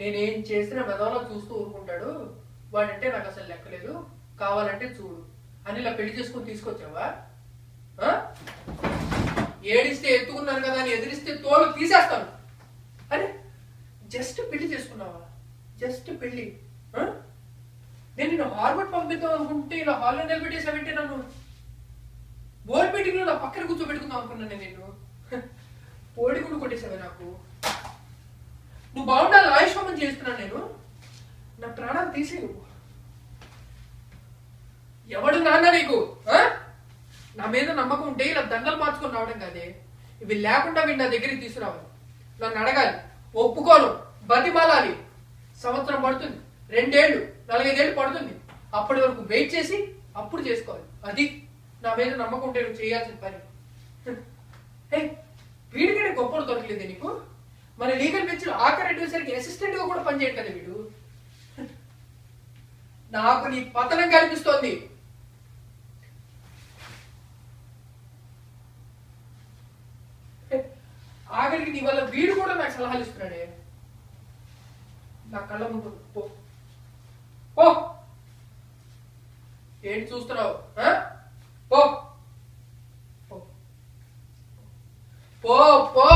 నేనేం చేసినా మెదవలో చూస్తూ ఊరుకుంటాడు, వాడంటే నాకు అసలు లెక్కలేదు, కావాలంటే చూడు అని ఇలా పెళ్లి చేసుకుని తీసుకొచ్చావా? ఏడిస్తే ఎత్తుకున్నాను కదా అని ఎదిరిస్తే తోలు తీసేస్తాను. అరే జస్ట్ పెళ్లి చేసుకున్నావా? జస్ట్ పెళ్లి. నేను నిన్ను హార్వర్డ్ పంపిద్దాం అనుకుంటే ఇలా హాల్లో నిలబెట్టేసావంటే నన్ను బోర్డ్ మీటింగ్ లో నా పక్కన కూర్చోబెట్టుకుందాం అనుకున్నాను నేను. నిన్ను పోడి కూడా కొట్టేసావే నాకు. నువ్వు బాగుండాలి ఆయుష్మాన్ చేస్తున్నాను నేను, నా ప్రాణాలు తీసేవు. ఎవడు నాన్న నీకు? నా మీద నమ్మకం ఉంటే ఇలా దండలు మార్చుకొని రావడం కాదే, ఇవి లేకుండా వీడు నా దగ్గరికి తీసుకురావాలి, నన్ను అడగాలి, ఒప్పుకోను, బతిమాలాలి. సంవత్సరం పడుతుంది, 2 ఏళ్ళు 4-5 ఏళ్ళు పడుతుంది. అప్పటి వరకు వెయిట్ చేసి అప్పుడు చేసుకోవాలి. అది నా మీద నమ్మకం ఉంటే నువ్వు చేయాల్సిన పని. వీడికనే గొప్పలు దొరకలేదే నీకు? మన లీగల్ బెంచ్లో ఆఖరి అడ్వైజర్కి అసిస్టెంట్ గా కూడా పనిచేయడు కదా వీడు. నాకు నీ పతనం కనిపిస్తోంది. ఆఖరికి నీ వల్ల వీడు కూడా నాకు సలహాలు ఇస్తున్నాడే. నా కళ్ళ ముందు పో పో. ఏంటి చూస్తున్నావు? పో పో పో.